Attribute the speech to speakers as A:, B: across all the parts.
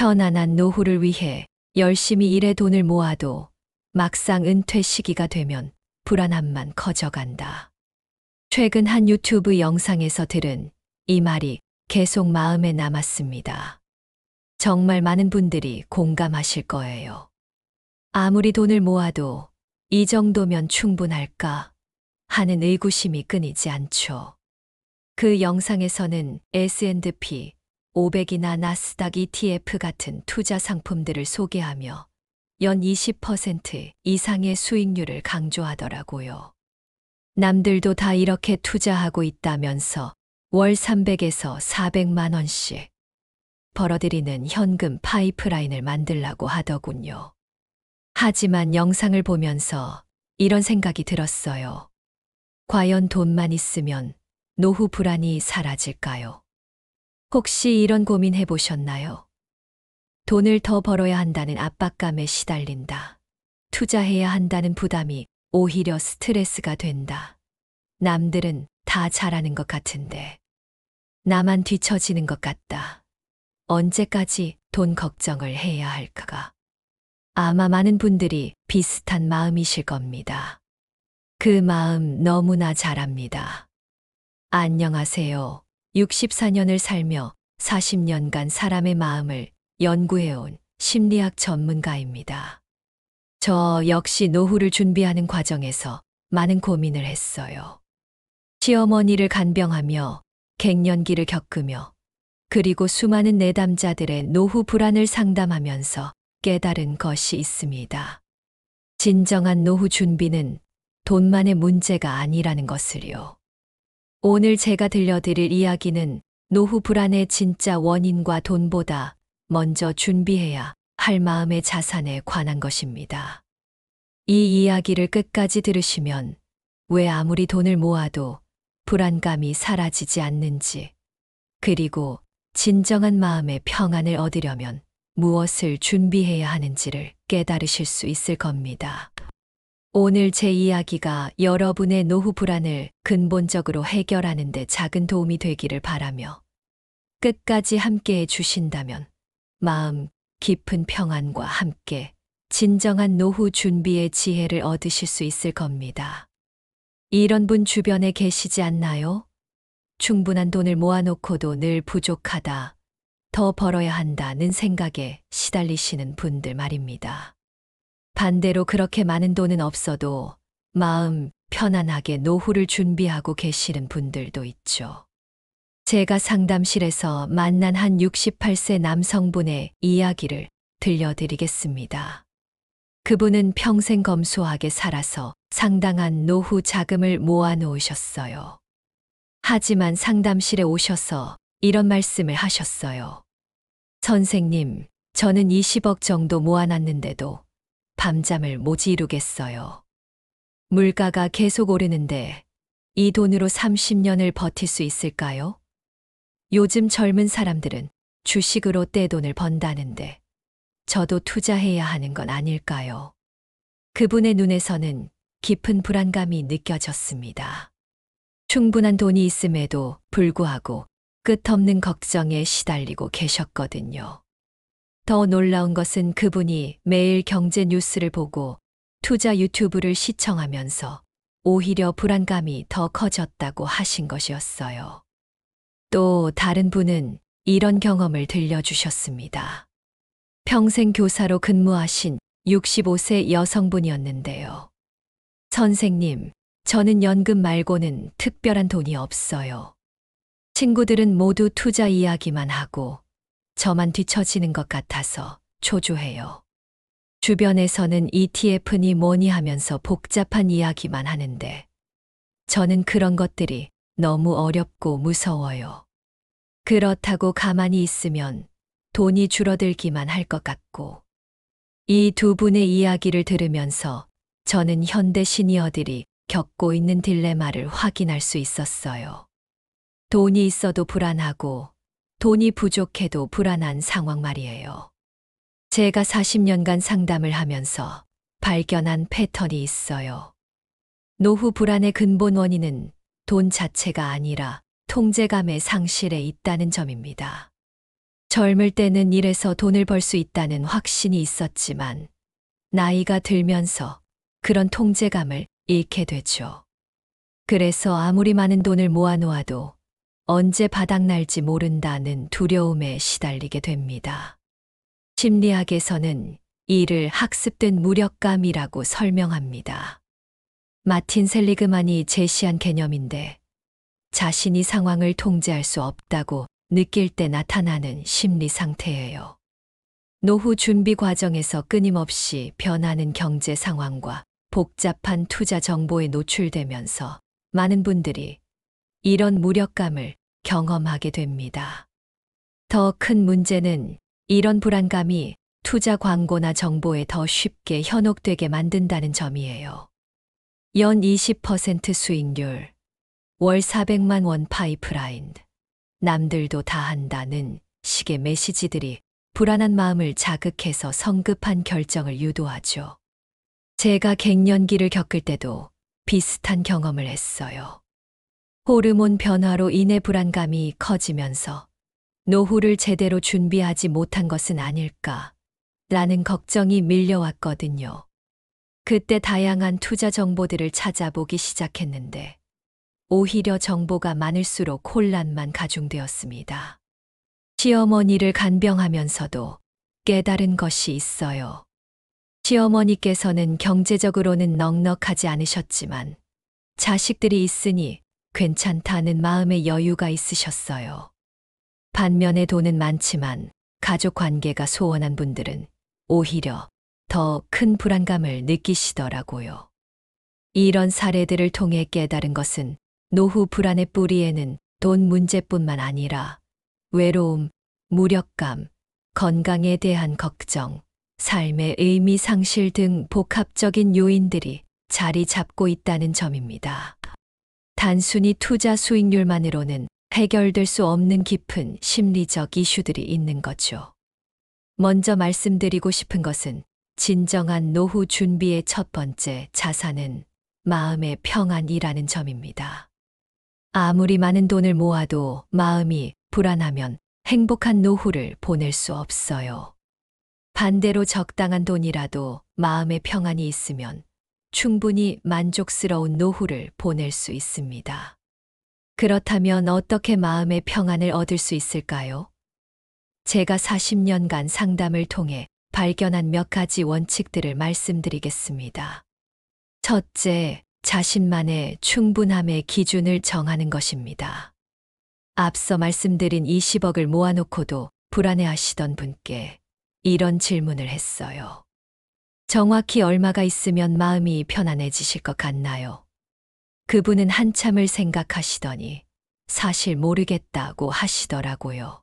A: 편안한 노후를 위해 열심히 일해 돈을 모아도 막상 은퇴 시기가 되면 불안함만 커져간다. 최근 한 유튜브 영상에서 들은 이 말이 계속 마음에 남았습니다. 정말 많은 분들이 공감하실 거예요. 아무리 돈을 모아도 이 정도면 충분할까 하는 의구심이 끊이지 않죠. 그 영상에서는 S&P 500이나 나스닥 ETF 같은 투자 상품들을 소개하며 연 20% 이상의 수익률을 강조하더라고요. 남들도 다 이렇게 투자하고 있다면서 월 300에서 400만 원씩 벌어들이는 현금 파이프라인을 만들라고 하더군요. 하지만 영상을 보면서 이런 생각이 들었어요. 과연 돈만 있으면 노후 불안이 사라질까요? 혹시 이런 고민 해보셨나요? 돈을 더 벌어야 한다는 압박감에 시달린다. 투자해야 한다는 부담이 오히려 스트레스가 된다. 남들은 다 잘하는 것 같은데 나만 뒤처지는 것 같다. 언제까지 돈 걱정을 해야 할까? 아마 많은 분들이 비슷한 마음이실 겁니다. 그 마음 너무나 잘 압니다. 안녕하세요. 64년을 살며 40년간 사람의 마음을 연구해온 심리학 전문가입니다. 저 역시 노후를 준비하는 과정에서 많은 고민을 했어요. 시어머니를 간병하며 갱년기를 겪으며 그리고 수많은 내담자들의 노후 불안을 상담하면서 깨달은 것이 있습니다. 진정한 노후 준비는 돈만의 문제가 아니라는 것을요. 오늘 제가 들려드릴 이야기는 노후 불안의 진짜 원인과 돈보다 먼저 준비해야 할 마음의 자산에 관한 것입니다. 이 이야기를 끝까지 들으시면 왜 아무리 돈을 모아도 불안감이 사라지지 않는지, 그리고 진정한 마음의 평안을 얻으려면 무엇을 준비해야 하는지를 깨달으실 수 있을 겁니다. 오늘 제 이야기가 여러분의 노후 불안을 근본적으로 해결하는 데 작은 도움이 되기를 바라며 끝까지 함께해 주신다면 마음 깊은 평안과 함께 진정한 노후 준비의 지혜를 얻으실 수 있을 겁니다. 이런 분 주변에 계시지 않나요? 충분한 돈을 모아놓고도 늘 부족하다, 더 벌어야 한다는 생각에 시달리시는 분들 말입니다. 반대로 그렇게 많은 돈은 없어도 마음 편안하게 노후를 준비하고 계시는 분들도 있죠. 제가 상담실에서 만난 한 68세 남성분의 이야기를 들려드리겠습니다. 그분은 평생 검소하게 살아서 상당한 노후 자금을 모아 놓으셨어요. 하지만 상담실에 오셔서 이런 말씀을 하셨어요. 선생님, 저는 20억 정도 모아놨는데도 밤잠을 못 이루겠어요. 물가가 계속 오르는데 이 돈으로 30년을 버틸 수 있을까요? 요즘 젊은 사람들은 주식으로 떼돈을 번다는데 저도 투자해야 하는 건 아닐까요? 그분의 눈에서는 깊은 불안감이 느껴졌습니다. 충분한 돈이 있음에도 불구하고 끝없는 걱정에 시달리고 계셨거든요. 더 놀라운 것은 그분이 매일 경제 뉴스를 보고 투자 유튜브를 시청하면서 오히려 불안감이 더 커졌다고 하신 것이었어요. 또 다른 분은 이런 경험을 들려주셨습니다. 평생 교사로 근무하신 65세 여성분이었는데요. 선생님, 저는 연금 말고는 특별한 돈이 없어요. 친구들은 모두 투자 이야기만 하고 저만 뒤처지는 것 같아서 초조해요. 주변에서는 ETF니 뭐니 하면서 복잡한 이야기만 하는데 저는 그런 것들이 너무 어렵고 무서워요. 그렇다고 가만히 있으면 돈이 줄어들기만 할 것 같고. 이 두 분의 이야기를 들으면서 저는 현대 시니어들이 겪고 있는 딜레마를 확인할 수 있었어요. 돈이 있어도 불안하고 돈이 부족해도 불안한 상황 말이에요. 제가 40년간 상담을 하면서 발견한 패턴이 있어요. 노후 불안의 근본 원인은 돈 자체가 아니라 통제감의 상실에 있다는 점입니다. 젊을 때는 일해서 돈을 벌 수 있다는 확신이 있었지만 나이가 들면서 그런 통제감을 잃게 되죠. 그래서 아무리 많은 돈을 모아놓아도 언제 바닥날지 모른다는 두려움에 시달리게 됩니다. 심리학에서는 이를 학습된 무력감이라고 설명합니다. 마틴 셀리그만이 제시한 개념인데 자신이 상황을 통제할 수 없다고 느낄 때 나타나는 심리 상태예요. 노후 준비 과정에서 끊임없이 변하는 경제 상황과 복잡한 투자 정보에 노출되면서 많은 분들이 이런 무력감을 경험하게 됩니다. 더 큰 문제는 이런 불안감이 투자 광고나 정보에 더 쉽게 현혹되게 만든다는 점이에요. 연 20% 수익률, 월 400만 원 파이프라인, 남들도 다 한다는 식의 메시지들이 불안한 마음을 자극해서 성급한 결정을 유도하죠. 제가 갱년기를 겪을 때도 비슷한 경험을 했어요. 호르몬 변화로 인해 불안감이 커지면서 노후를 제대로 준비하지 못한 것은 아닐까 라는 걱정이 밀려왔거든요. 그때 다양한 투자 정보들을 찾아보기 시작했는데 오히려 정보가 많을수록 혼란만 가중되었습니다. 시어머니를 간병하면서도 깨달은 것이 있어요. 시어머니께서는 경제적으로는 넉넉하지 않으셨지만 자식들이 있으니 괜찮다는 마음의 여유가 있으셨어요. 반면에 돈은 많지만 가족 관계가 소원한 분들은 오히려 더 큰 불안감을 느끼시더라고요. 이런 사례들을 통해 깨달은 것은 노후 불안의 뿌리에는 돈 문제뿐만 아니라 외로움, 무력감, 건강에 대한 걱정, 삶의 의미 상실 등 복합적인 요인들이 자리 잡고 있다는 점입니다. 단순히 투자 수익률만으로는 해결될 수 없는 깊은 심리적 이슈들이 있는 거죠. 먼저 말씀드리고 싶은 것은 진정한 노후 준비의 첫 번째 자산은 마음의 평안이라는 점입니다. 아무리 많은 돈을 모아도 마음이 불안하면 행복한 노후를 보낼 수 없어요. 반대로 적당한 돈이라도 마음의 평안이 있으면 충분히 만족스러운 노후를 보낼 수 있습니다. 그렇다면 어떻게 마음의 평안을 얻을 수 있을까요? 제가 40년간 상담을 통해 발견한 몇 가지 원칙들을 말씀드리겠습니다. 첫째, 자신만의 충분함의 기준을 정하는 것입니다. 앞서 말씀드린 20억을 모아놓고도 불안해하시던 분께 이런 질문을 했어요. 정확히 얼마가 있으면 마음이 편안해지실 것 같나요? 그분은 한참을 생각하시더니 사실 모르겠다고 하시더라고요.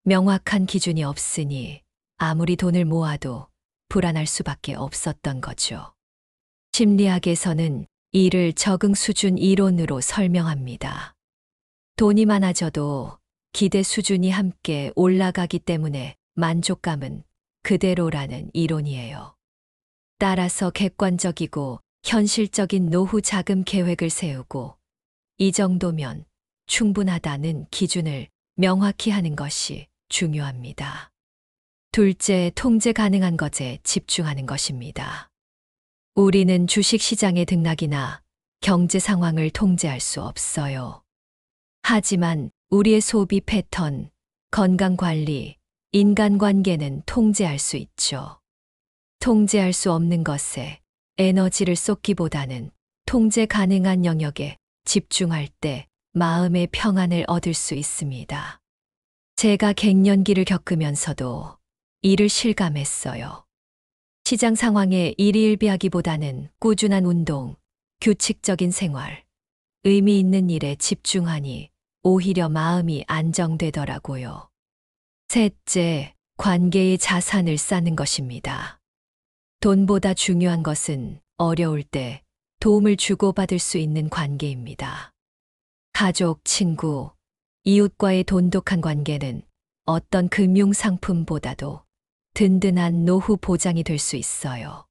A: 명확한 기준이 없으니 아무리 돈을 모아도 불안할 수밖에 없었던 거죠. 심리학에서는 이를 적응 수준 이론으로 설명합니다. 돈이 많아져도 기대 수준이 함께 올라가기 때문에 만족감은 그대로라는 이론이에요. 따라서 객관적이고 현실적인 노후 자금 계획을 세우고 이 정도면 충분하다는 기준을 명확히 하는 것이 중요합니다. 둘째, 통제 가능한 것에 집중하는 것입니다. 우리는 주식시장의 등락이나 경제 상황을 통제할 수 없어요. 하지만 우리의 소비 패턴, 건강관리, 인간관계는 통제할 수 있죠. 통제할 수 없는 것에 에너지를 쏟기보다는 통제 가능한 영역에 집중할 때 마음의 평안을 얻을 수 있습니다. 제가 갱년기를 겪으면서도 이를 실감했어요. 시장 상황에 일희일비하기보다는 꾸준한 운동, 규칙적인 생활, 의미 있는 일에 집중하니 오히려 마음이 안정되더라고요. 셋째, 관계의 자산을 쌓는 것입니다. 돈보다 중요한 것은 어려울 때 도움을 주고받을 수 있는 관계입니다. 가족, 친구, 이웃과의 돈독한 관계는 어떤 금융상품보다도 든든한 노후 보장이 될 수 있어요.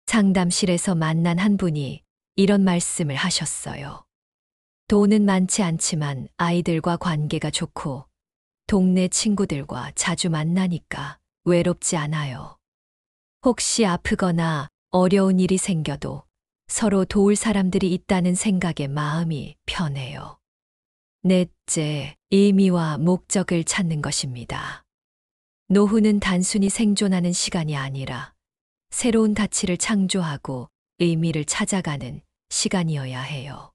A: 상담실에서 만난 한 분이 이런 말씀을 하셨어요. 돈은 많지 않지만 아이들과 관계가 좋고 동네 친구들과 자주 만나니까 외롭지 않아요. 혹시 아프거나 어려운 일이 생겨도 서로 도울 사람들이 있다는 생각에 마음이 편해요. 넷째, 의미와 목적을 찾는 것입니다. 노후는 단순히 생존하는 시간이 아니라 새로운 가치를 창조하고 의미를 찾아가는 시간이어야 해요.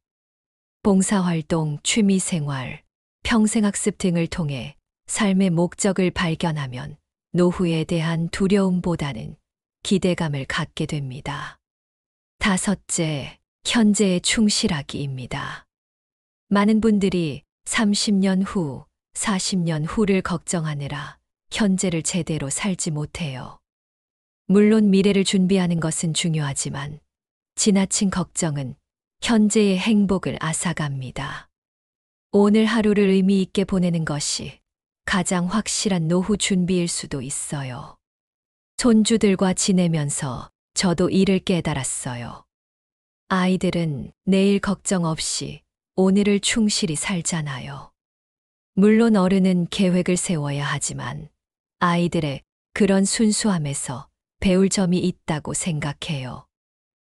A: 봉사활동, 취미생활, 평생학습 등을 통해 삶의 목적을 발견하면 노후에 대한 두려움보다는 기대감을 갖게 됩니다. 다섯째, 현재에 충실하기입니다. 많은 분들이 30년 후, 40년 후를 걱정하느라 현재를 제대로 살지 못해요. 물론 미래를 준비하는 것은 중요하지만 지나친 걱정은 현재의 행복을 앗아갑니다. 오늘 하루를 의미 있게 보내는 것이 가장 확실한 노후 준비일 수도 있어요. 손주들과 지내면서 저도 이를 깨달았어요. 아이들은 내일 걱정 없이 오늘을 충실히 살잖아요. 물론 어른은 계획을 세워야 하지만 아이들의 그런 순수함에서 배울 점이 있다고 생각해요.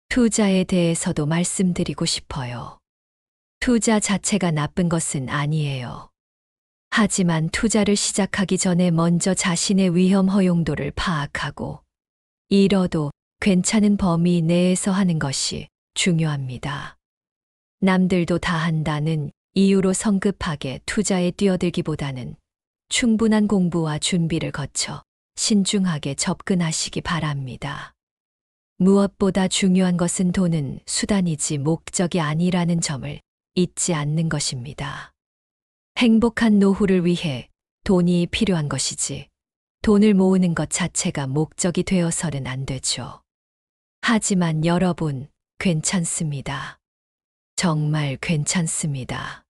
A: 투자에 대해서도 말씀드리고 싶어요. 투자 자체가 나쁜 것은 아니에요. 하지만 투자를 시작하기 전에 먼저 자신의 위험 허용도를 파악하고 잃어도 괜찮은 범위 내에서 하는 것이 중요합니다. 남들도 다 한다는 이유로 성급하게 투자에 뛰어들기보다는 충분한 공부와 준비를 거쳐 신중하게 접근하시기 바랍니다. 무엇보다 중요한 것은 돈은 수단이지 목적이 아니라는 점을 잊지 않는 것입니다. 행복한 노후를 위해 돈이 필요한 것이지 돈을 모으는 것 자체가 목적이 되어서는 안 되죠. 하지만 여러분, 괜찮습니다. 정말 괜찮습니다.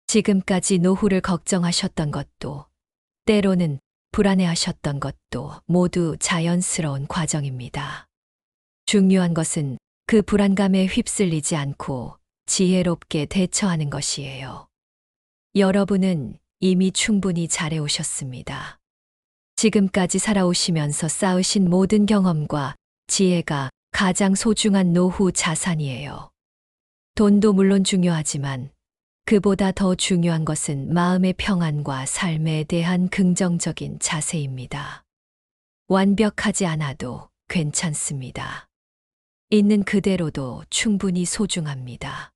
A: 지금까지 노후를 걱정하셨던 것도, 때로는 불안해하셨던 것도 모두 자연스러운 과정입니다. 중요한 것은 그 불안감에 휩쓸리지 않고 지혜롭게 대처하는 것이에요. 여러분은 이미 충분히 잘해오셨습니다. 지금까지 살아오시면서 쌓으신 모든 경험과 지혜가 가장 소중한 노후 자산이에요. 돈도 물론 중요하지만 그보다 더 중요한 것은 마음의 평안과 삶에 대한 긍정적인 자세입니다. 완벽하지 않아도 괜찮습니다. 있는 그대로도 충분히 소중합니다.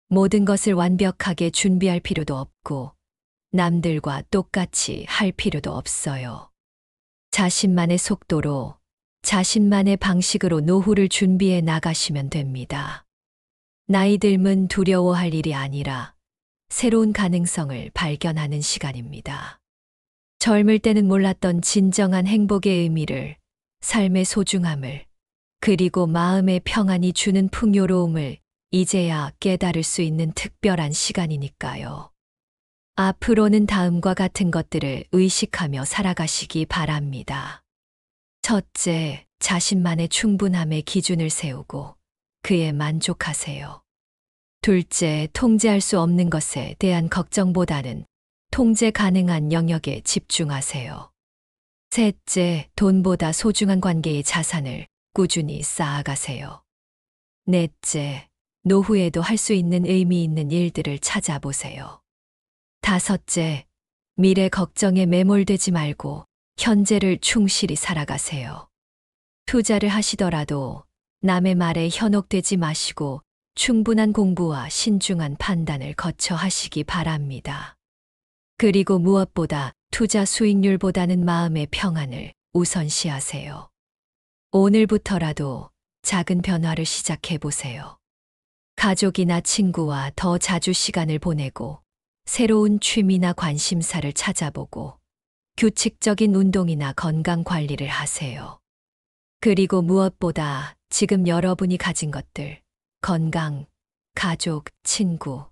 A: 모든 것을 완벽하게 준비할 필요도 없고 남들과 똑같이 할 필요도 없어요. 자신만의 속도로, 자신만의 방식으로 노후를 준비해 나가시면 됩니다. 나이 들면 두려워할 일이 아니라 새로운 가능성을 발견하는 시간입니다. 젊을 때는 몰랐던 진정한 행복의 의미를, 삶의 소중함을, 그리고 마음의 평안이 주는 풍요로움을 이제야 깨달을 수 있는 특별한 시간이니까요. 앞으로는 다음과 같은 것들을 의식하며 살아가시기 바랍니다. 첫째, 자신만의 충분함의 기준을 세우고 그에 만족하세요. 둘째, 통제할 수 없는 것에 대한 걱정보다는 통제 가능한 영역에 집중하세요. 셋째, 돈보다 소중한 관계의 자산을 꾸준히 쌓아가세요. 넷째, 노후에도 할 수 있는 의미 있는 일들을 찾아보세요. 다섯째, 미래 걱정에 매몰되지 말고 현재를 충실히 살아가세요. 투자를 하시더라도 남의 말에 현혹되지 마시고 충분한 공부와 신중한 판단을 거쳐 하시기 바랍니다. 그리고 무엇보다 투자 수익률보다는 마음의 평안을 우선시하세요. 오늘부터라도 작은 변화를 시작해 보세요. 가족이나 친구와 더 자주 시간을 보내고 새로운 취미나 관심사를 찾아보고 규칙적인 운동이나 건강 관리를 하세요. 그리고 무엇보다 지금 여러분이 가진 것들, 건강, 가족, 친구,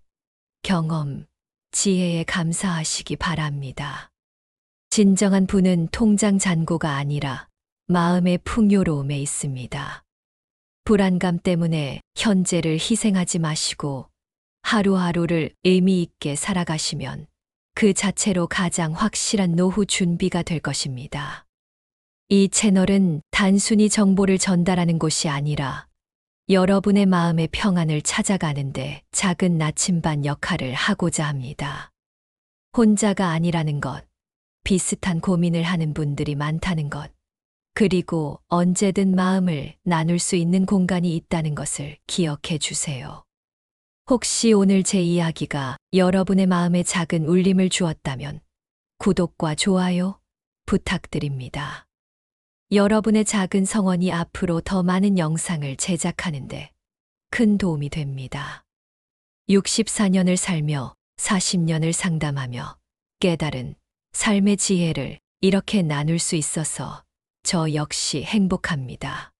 A: 경험, 지혜에 감사하시기 바랍니다. 진정한 부는 통장 잔고가 아니라 마음의 풍요로움에 있습니다. 불안감 때문에 현재를 희생하지 마시고 하루하루를 의미 있게 살아가시면 그 자체로 가장 확실한 노후 준비가 될 것입니다. 이 채널은 단순히 정보를 전달하는 곳이 아니라 여러분의 마음의 평안을 찾아가는데 작은 나침반 역할을 하고자 합니다. 혼자가 아니라는 것, 비슷한 고민을 하는 분들이 많다는 것, 그리고 언제든 마음을 나눌 수 있는 공간이 있다는 것을 기억해 주세요. 혹시 오늘 제 이야기가 여러분의 마음에 작은 울림을 주었다면 구독과 좋아요 부탁드립니다. 여러분의 작은 성원이 앞으로 더 많은 영상을 제작하는데 큰 도움이 됩니다. 64년을 살며 40년을 상담하며 깨달은 삶의 지혜를 이렇게 나눌 수 있어서 저 역시 행복합니다.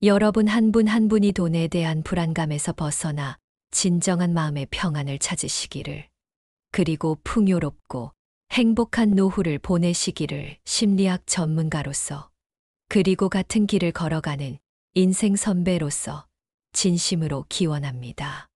A: 여러분 한 분 한 분이 돈에 대한 불안감에서 벗어나 진정한 마음의 평안을 찾으시기를, 그리고 풍요롭고 행복한 노후를 보내시기를 심리학 전문가로서, 그리고 같은 길을 걸어가는 인생 선배로서 진심으로 기원합니다.